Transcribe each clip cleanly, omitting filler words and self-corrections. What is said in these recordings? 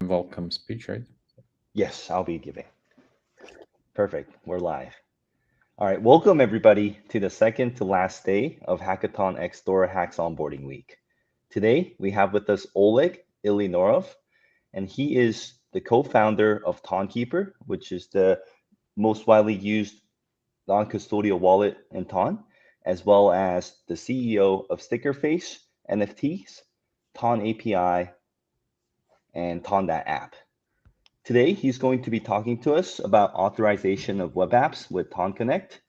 welcome speech, right? Yes, I'll be giving. Perfect. We're live. All right. Welcome, everybody, to the second to last day of Hack-a-TONx DoraHacks onboarding week. Today, we have with us Oleg Illarionov, and he is the co founder of TonKeeper, which is the most widely used non custodial wallet in Ton, as well as the CEO of Stickerface NFTs, Ton API, and Ton that app. Today, he's going to be talking to us about authorization of web apps with TonConnect.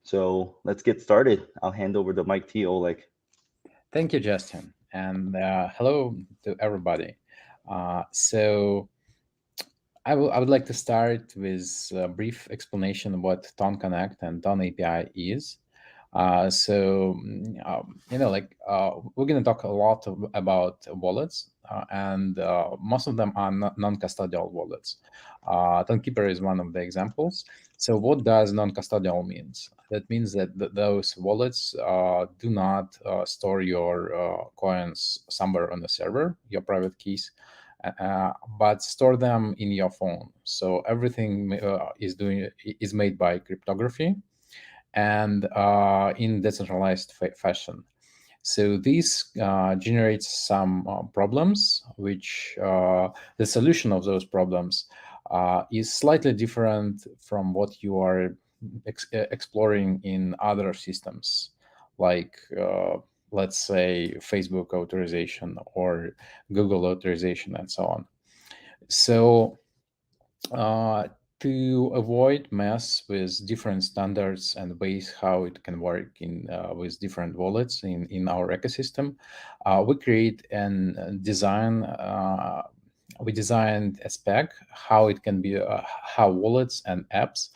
So let's get started. I'll hand over the mic to you, Oleg. Thank you, Justin, and hello to everybody. So I would like to start with a brief explanation of what Ton Connect and Ton API is. We're going to talk a lot about wallets, and most of them are non-custodial wallets. Timekeeper is one of the examples. So what does non-custodial means? That means that those wallets do not store your coins somewhere on the server, your private keys, but store them in your phone. So everything is made by cryptography and in decentralized fashion. So this generates some problems, which the solution of those problems is slightly different from what you are exploring in other systems, like let's say Facebook authorization or Google authorization and so on. So uh, to avoid mess with different standards and ways how it can work in with different wallets in our ecosystem, we create and design. We designed a spec how it can be how wallets and apps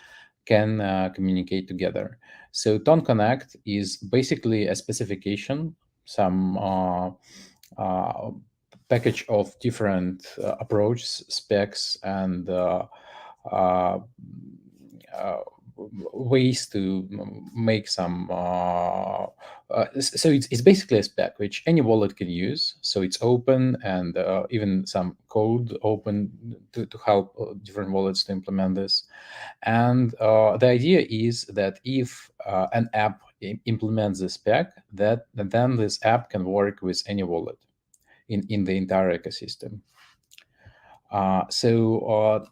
can communicate together. So Ton Connect is basically a specification, some uh, package of different approach specs and uh, uh, ways to make some so it's basically a spec which any wallet can use, so it's open and even some code open to help different wallets to implement this. And the idea is that if an app implements the spec, that then this app can work with any wallet in the entire ecosystem. So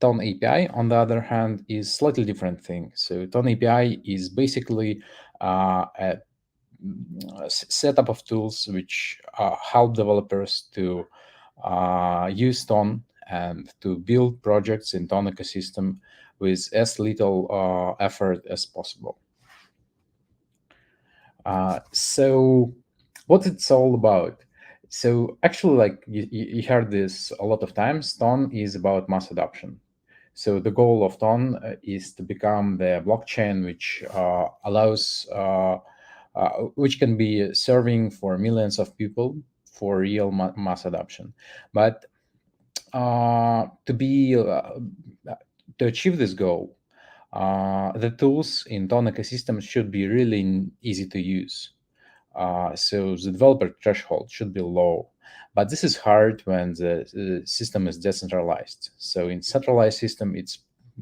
Ton API, on the other hand, is slightly different thing. So Ton API is basically a setup of tools which help developers to use Ton and to build projects in Ton ecosystem with as little effort as possible. So what it's all about? So actually, like you heard this a lot of times, Ton is about mass adoption. So the goal of Ton is to become the blockchain which which can be serving for millions of people for real mass adoption. But to be to achieve this goal, the tools in Ton ecosystem should be really easy to use. So the developer threshold should be low. But this is hard when the system is decentralized. So in centralized system, it's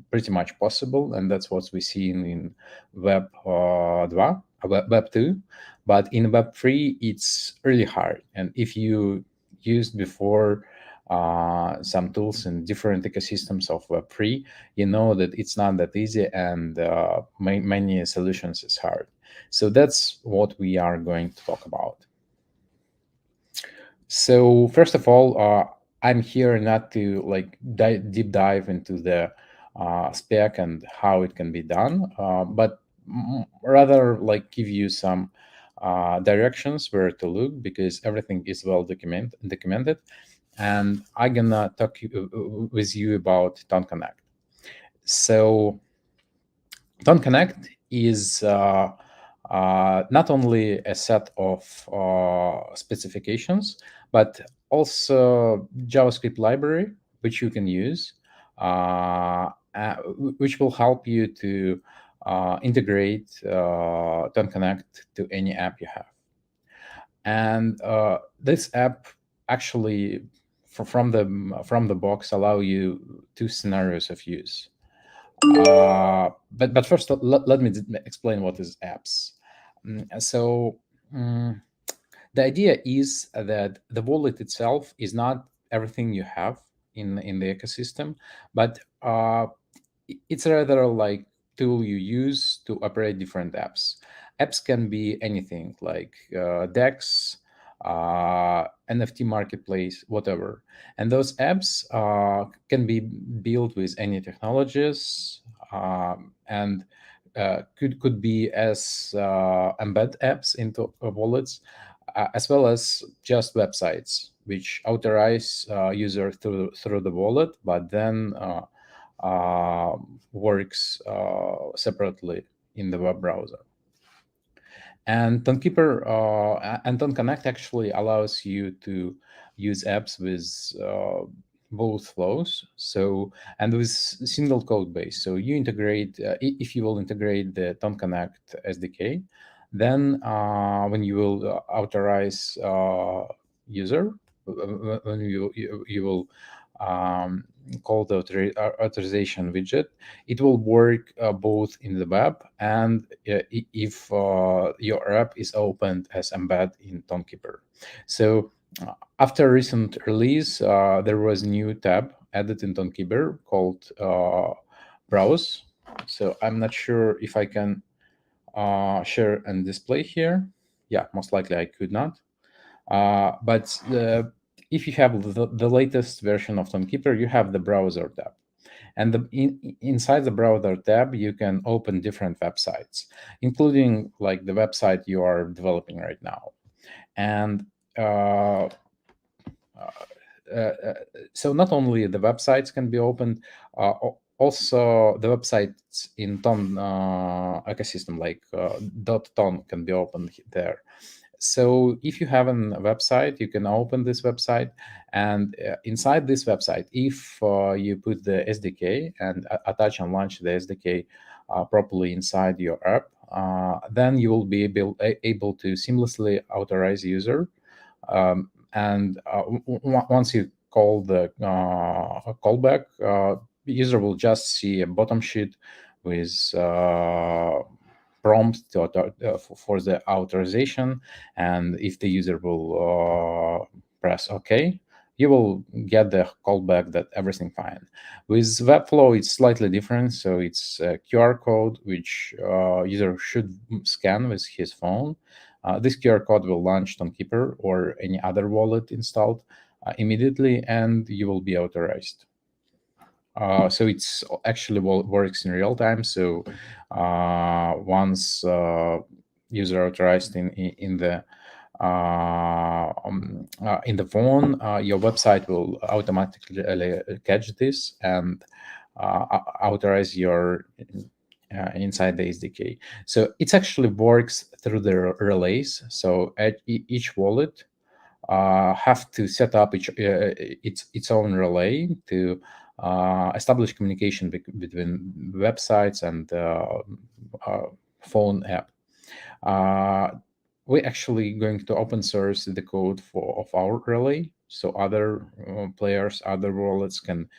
pretty much possible, and that's what we see in Web 2. But in Web 3, it's really hard. And if you used before some tools in different ecosystems of Web 3, you know that it's not that easy, and many solutions is hard. So that's what we are going to talk about. So first of all, I'm here not to like deep dive into the spec and how it can be done, but rather like give you some directions where to look, because everything is well documented, and I'm gonna talk with you about Ton Connect. So Ton Connect is not only a set of specifications, but also JavaScript library which you can use, which will help you to integrate Ton Connect to any app you have. And this app actually from the box allow you two scenarios of use. But first, let me explain what is apps. So the idea is that the wallet itself is not everything you have in the ecosystem, but it's rather like tool you use to operate different apps. Apps can be anything like DEX, NFT marketplace, whatever. And those apps can be built with any technologies, and could be as embed apps into wallets, as well as just websites which authorize user through the wallet, but then uh, works separately in the web browser. And Tonkeeper and Connect actually allows you to use apps with both flows. So, and with single code base. So you integrate, if you will integrate the Connect SDK, then when you will authorize user, when you will call the authorization widget, it will work both in the web and if your app is opened as embed in Tonekeeper. So after recent release, there was a new tab added in Tonekeeper called Browse. So I'm not sure if I can share and display here. Yeah, most likely I could not. But if you have the latest version of Tonekeeper, you have the browser tab. And inside the browser tab, you can open different websites, including like the website you are developing right now. And so not only the websites can be opened, also the websites in Ton ecosystem, like .ton, can be opened there. So if you have a website, you can open this website, and inside this website, if you put the SDK and attach and launch the SDK properly inside your app, then you will be able to seamlessly authorize user. And once you call the callback, user will just see a bottom sheet with prompt for the authorization, and if the user will press OK, you will get the callback that everything fine. With Webflow, it's slightly different. So it's a QR code which user should scan with his phone. This QR code will launch Tonekeeper or any other wallet installed immediately, and you will be authorized. So it's actually works in real time. So once user authorized in the phone, your website will automatically catch this and authorize your inside the SDK. So it actually works through the relays. So at each wallet have to set up its own relay to establish communication between websites and phone app. We're actually going to open source the code of our relay, so other players, other wallets can,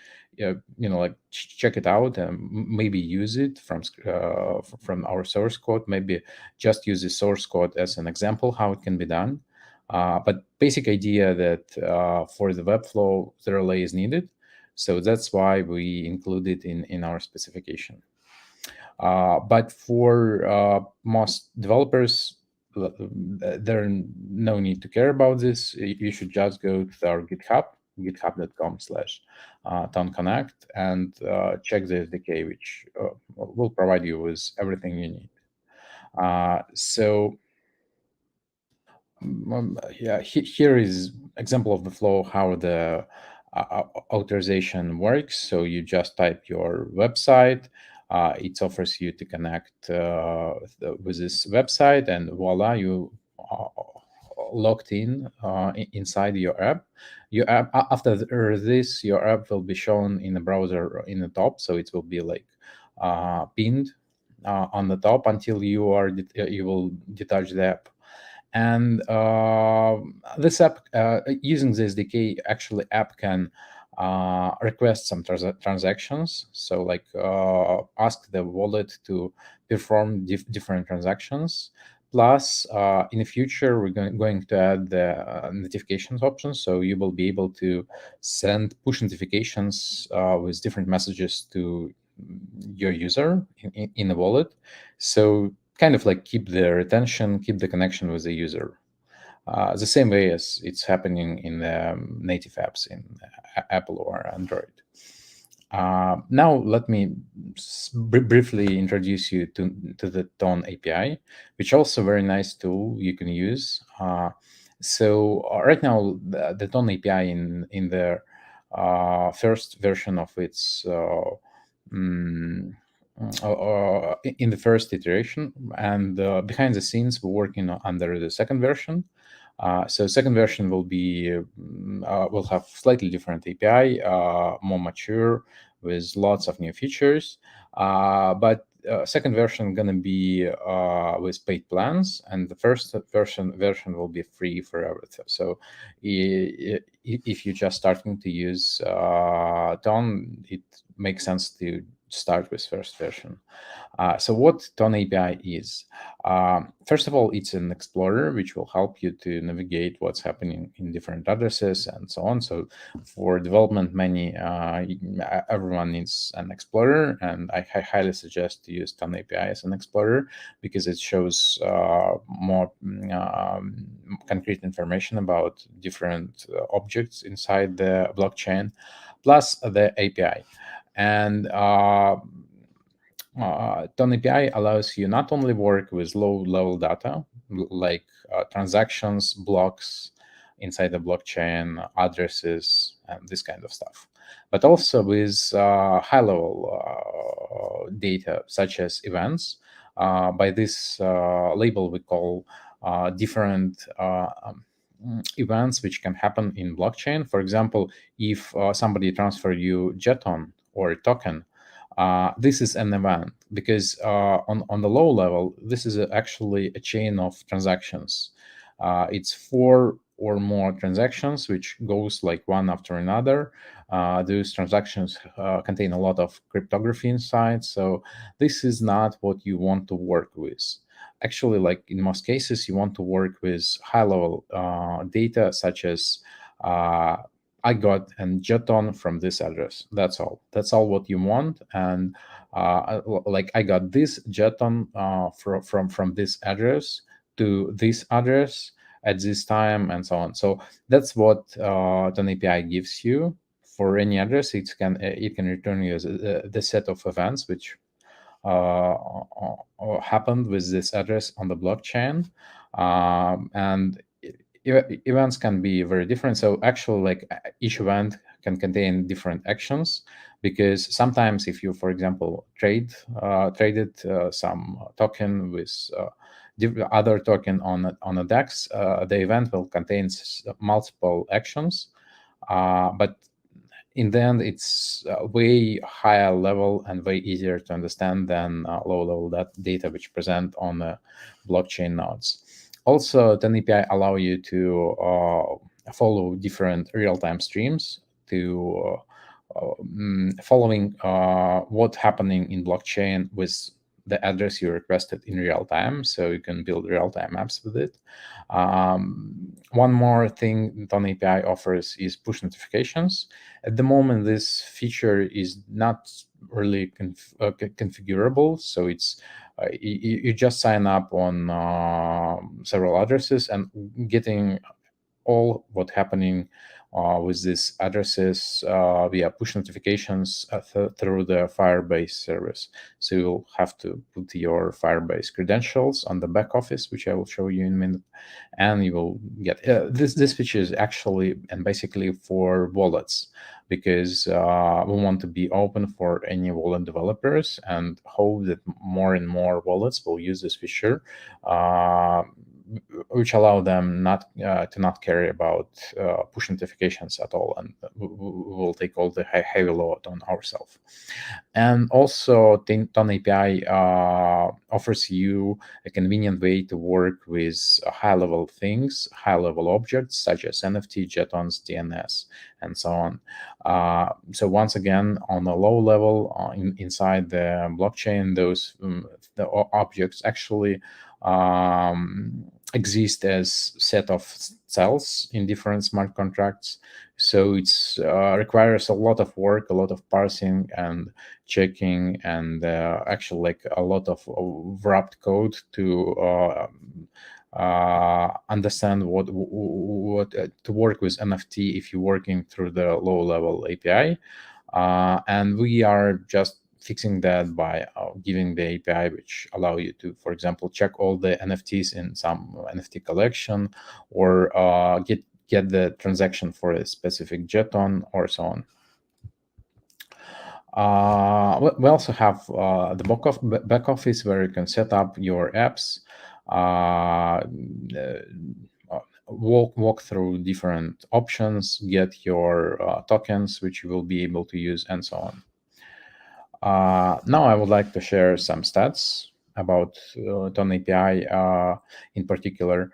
like check it out and maybe use it from our source code. Maybe just use the source code as an example how it can be done. But basic idea that for the Webflow, the relay is needed. So that's why we include it in our specification. But for most developers, there's no need to care about this. You should just go to our GitHub, github.com/TonConnect, and check the SDK, which will provide you with everything you need. So yeah, here is example of the flow, how the authorization works. So you just type your website, it offers you to connect with this website, and voila, you logged in inside your app. Your app after this, your app will be shown in the browser in the top, so it will be like pinned on the top until you will detach the app. And this app, using the SDK, actually app can request some transactions. So like ask the wallet to perform different transactions. Plus, in the future, we're going to add the notifications option. So you will be able to send push notifications with different messages to your user in the wallet. So kind of like keep the retention, keep the connection with the user. The same way as it's happening in the native apps in Apple or Android. Now, let me briefly introduce you to the Tone API, which also very nice tool you can use. Right now, the Tone API in the first version of its mm, in the first iteration, and behind the scenes, we're working under the second version. So second version will have slightly different API, more mature, with lots of new features. But second version gonna be with paid plans, and the first version will be free for everything. So if you're just starting to use Tone, it makes sense to start with first version. So what Tone API is? First of all, it's an explorer which will help you to navigate what's happening in different addresses and so on. So for development, everyone needs an explorer, and I highly suggest to use Tone API as an explorer because it shows more concrete information about different objects inside the blockchain, plus the API. And Tone API allows you not only work with low-level data like transactions, blocks inside the blockchain, addresses, and this kind of stuff, but also with high-level data such as events. By this label, we call different events which can happen in blockchain. For example, if somebody transfer you jeton or token, this is an event because on the low level, this is actually a chain of transactions. It's four or more transactions which goes like one after another. Those transactions contain a lot of cryptography inside, so this is not what you want to work with. Actually, like in most cases, you want to work with high level data such as I got an jeton from this address. That's all. That's all what you want. And like I got this jeton from this address to this address at this time, and so on. So that's what an API gives you for any address. It can return you the set of events which happened with this address on the blockchain, and events can be very different. So actually, like each event can contain different actions, because sometimes if you, for example, traded some token with other token on a DEX, the event will contain multiple actions, but in the end, it's way higher level and way easier to understand than low-level data which present on the blockchain nodes. Also, the API allow you to follow different real-time streams to following what's happening in blockchain with the address you requested in real time, so you can build real-time apps with it. One more thing Tone API offers is push notifications. At the moment, this feature is not really configurable, so it's you just sign up on several addresses and getting all what happening with these addresses via push notifications through the Firebase service. So you'll have to put your Firebase credentials on the back office, which I will show you in a minute, and you will get this feature is actually and basically for wallets, because we want to be open for any wallet developers and hope that more and more wallets will use this feature. which allow them not to not care about push notifications at all, and we will take all the heavy load on ourselves. And also, Ton API offers you a convenient way to work with high-level things, high-level objects such as NFT, jetons, DNS, and so on. So once again, on a low level, inside the blockchain, those the objects actually exist as set of cells in different smart contracts. So it's requires a lot of work, a lot of parsing and checking, and actually like a lot of wrapped code to understand what to work with NFT if you're working through the low-level API. And we are just fixing that by giving the API which allow you to, for example, check all the NFTs in some NFT collection, or get the transaction for a specific jeton, or so on. We also have the back office where you can set up your apps, walk through different options, get your tokens, which you will be able to use, and so on. Now I would like to share some stats about Ton API in particular.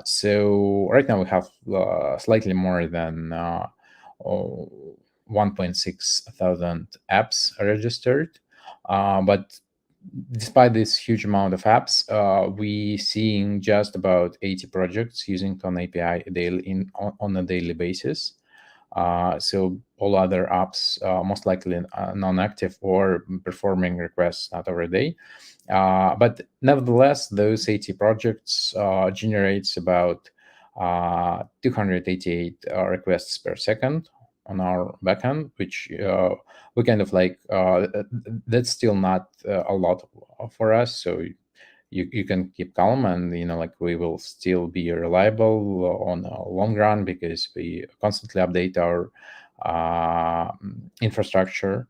So right now we have slightly more than 1.6 thousand apps registered. But despite this huge amount of apps, we seeing just about 80 projects using Ton API daily on a daily basis. So all other apps most likely non-active or performing requests not every day. But nevertheless, those 80 projects generates about 288 requests per second on our backend, which we kind of like, that's still not a lot for us. So you can keep calm, and like we will still be reliable on a long run because we constantly update our infrastructure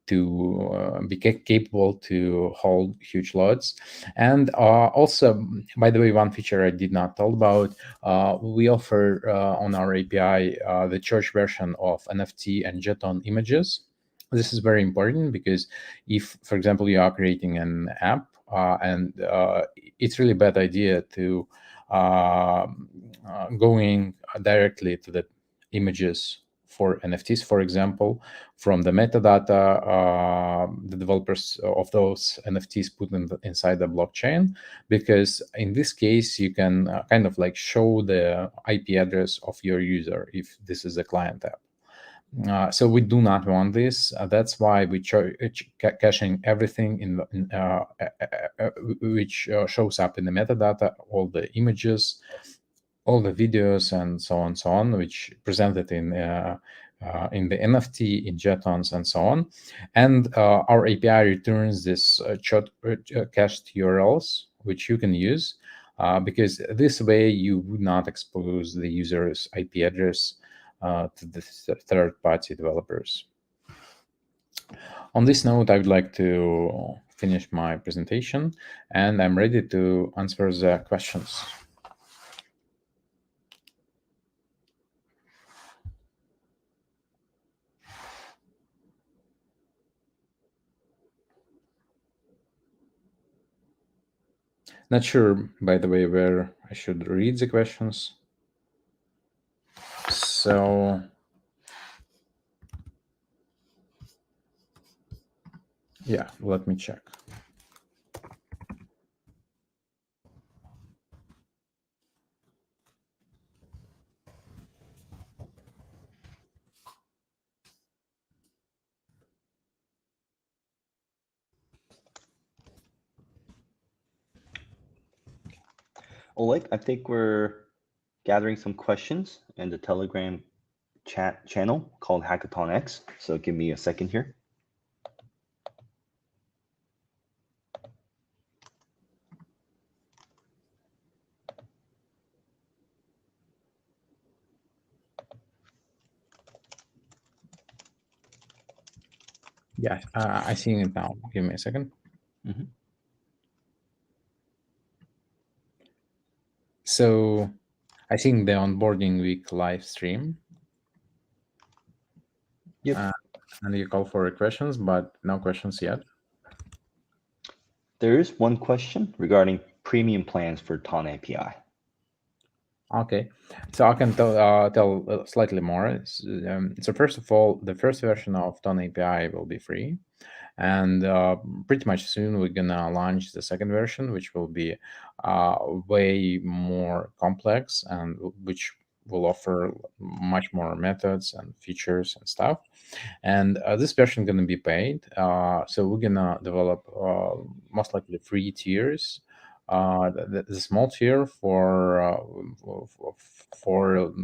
to be capable to hold huge loads. And also, by the way, one feature I did not talk about, we offer on our API the church version of NFT and jeton images. This is very important because if, for example, you are creating an app and it's really bad idea to going directly to the images for NFTs, for example, from the metadata the developers of those NFTs put inside the blockchain, because in this case you can kind of like show the IP address of your user if this is a client app. So we do not want this. That's why we caching everything which shows up in the metadata, all the images, all the videos, and so on, which presented in the NFT, in jetons, and so on. And our API returns this cached URLs, which you can use, because this way you would not expose the user's IP address to the third-party developers. On this note, I would like to finish my presentation, and I'm ready to answer the questions. Not sure, by the way, where I should read the questions. So yeah, let me check. Oleg, I think we're gathering some questions in the Telegram chat channel called Hack-a-TONx. So give me a second here. Yeah, I see it now. Give me a second. Mm-hmm. So I think the onboarding week live stream, Yep. uh, and you call for questions, but no questions yet. There is one question regarding premium plans for Ton API. Okay, so I can tell slightly more. So first of all, the first version of Ton API will be free, and pretty much soon we're gonna launch the second version, which will be way more complex and which will offer much more methods and features and stuff. And this version going to be paid. So we're going to develop most likely three tiers. The small tier for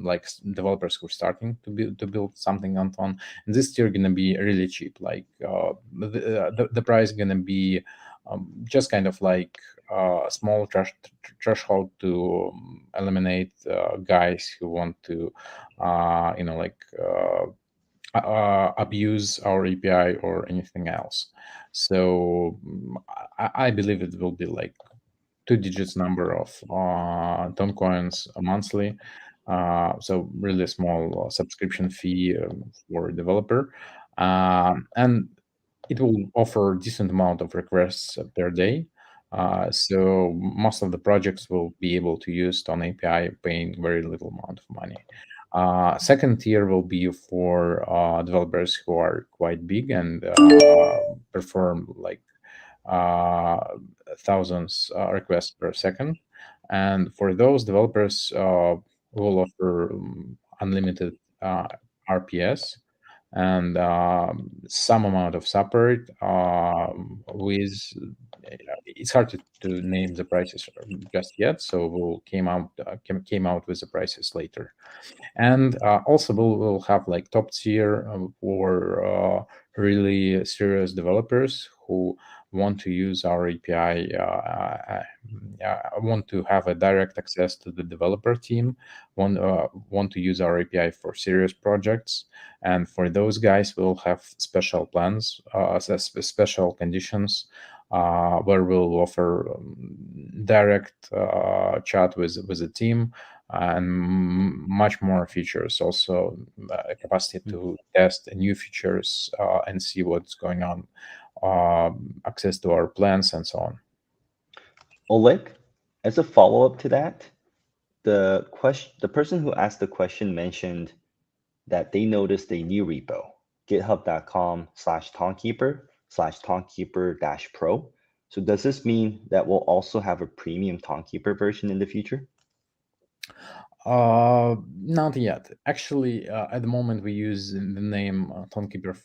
like developers who are starting to build something on Ton, and this tier going to be really cheap. Like the price going to be just kind of like a small threshold to eliminate guys who want to like abuse our API or anything else. So I believe it will be like two digits number of Ton coins monthly. So really small subscription fee for developer, and it will offer decent amount of requests per day. So most of the projects will be able to use Ton API, paying very little amount of money. Second tier will be for developers who are quite big and perform like uh, thousands requests per second. And for those developers, we'll offer unlimited RPS and some amount of support with it's hard to name the prices just yet, so we'll came out with the prices later. And also we'll have like top tier for really serious developers who want to use our API, want to have a direct access to the developer team, want to use our API for serious projects. And for those guys, we'll have special plans, special conditions where we'll offer direct chat with the team and much more features. Also, capacity to test new features and see what's going on, access to our plans, and so on. Oleg, as a follow-up to that, the person who asked the question mentioned that they noticed a new repo, github.com/tonkeeper/tonkeeper-pro. So does this mean that we'll also have a premium Tonkeeper version in the future? Not yet. Actually, at the moment, we use the name Tonekeeper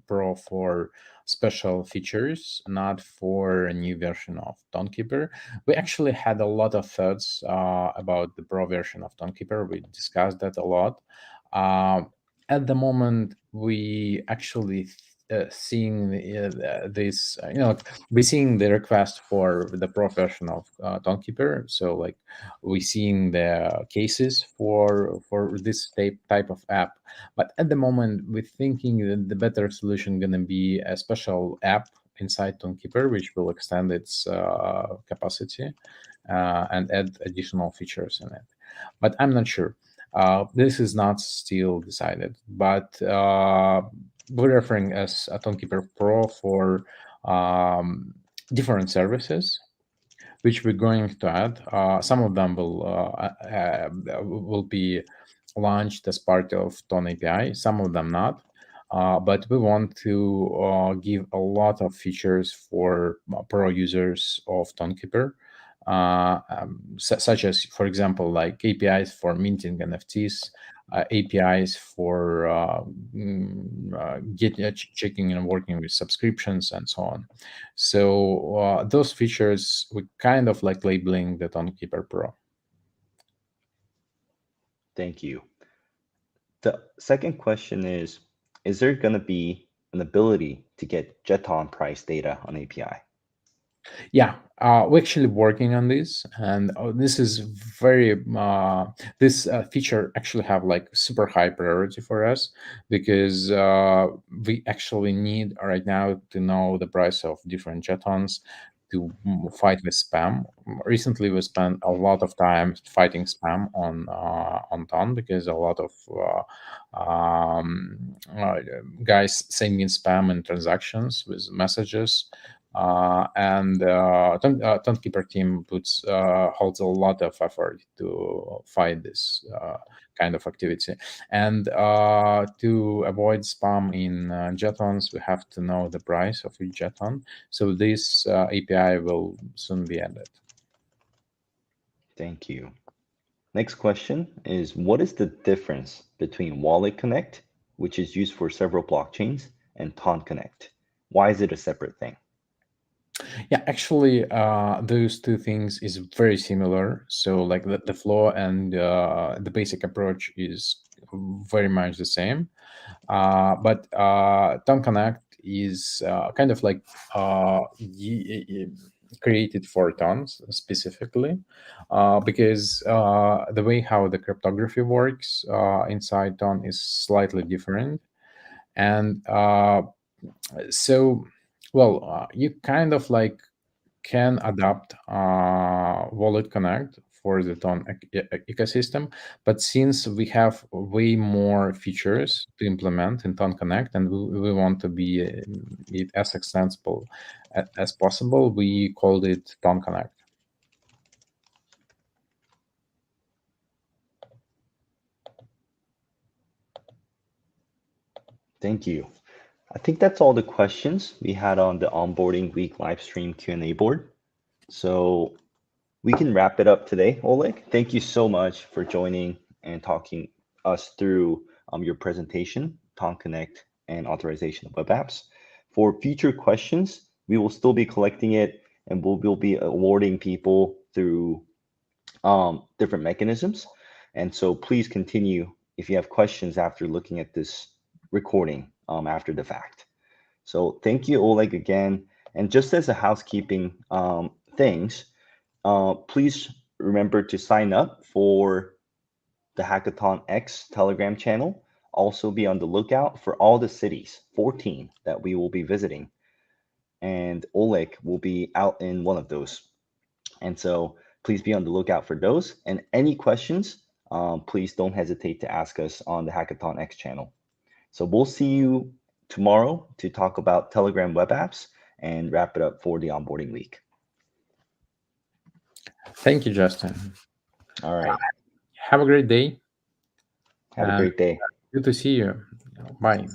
Pro for special features, not for a new version of Tonekeeper. We actually had a lot of thoughts about the Pro version of Tonekeeper. We discussed that a lot. Uh, at the moment, we actually seeing this, we're seeing the request for the Pro version of Tonekeeper. So like we're seeing the cases for this type of app, but at the moment we're thinking that the better solution going to be a special app inside Tonekeeper which will extend its capacity and add additional features in it, but I'm not sure. This is not still decided, but we're offering as a Tonekeeper Pro for different services which we're going to add. Some of them will be launched as part of Ton API. Some of them not. But we want to give a lot of features for pro users of TonKeeper, such as, for example, like APIs for minting NFTs, APIs for checking and working with subscriptions, and so on. So those features we kind of like labeling the TonKeeper Pro. Thank you. The second question is there going to be an ability to get Jeton price data on API? Yeah, we're actually working on this, and this is very this feature actually have like super high priority for us because we actually need right now to know the price of different jetons to fight with spam. Recently, we spent a lot of time fighting spam on Ton, because a lot of guys sending spam in transactions with messages. And Tonekeeper team holds a lot of effort to fight this kind of activity. And to avoid spam in jetons, we have to know the price of each jeton. So this API will soon be ended. Thank you. Next question is, what is the difference between Wallet Connect, which is used for several blockchains, and Ton Connect? Why is it a separate thing? Yeah, actually, those two things is very similar. So like the flow and the basic approach is very much the same. But Town Connect is kind of like created for tons specifically, because the way how the cryptography works inside Ton is slightly different. And so, well, you kind of like can adapt Wallet Connect for the Ton ecosystem. But since we have way more features to implement in Ton Connect, and we want to be it as extensible as possible, we called it Ton Connect. Thank you. I think that's all the questions we had on the onboarding week live stream Q&A board. So we can wrap it up today. Oleg, thank you so much for joining and talking us through your presentation, Ton Connect and authorization of web apps. For future questions, we will still be collecting it, and we'll be awarding people through different mechanisms. And so please continue if you have questions after looking at this recording after the fact. So thank you, Oleg, again. And just as a housekeeping things, please remember to sign up for the Hack-a-TONx Telegram channel. Also be on the lookout for all the cities, 14, that we will be visiting. And Oleg will be out in one of those. And so please be on the lookout for those. And any questions, please don't hesitate to ask us on the Hack-a-TONx channel. So we'll see you tomorrow to talk about Telegram web apps and wrap it up for the onboarding week. Thank you, Justin. All right. Have a great day. Have a great day. Good to see you. Bye.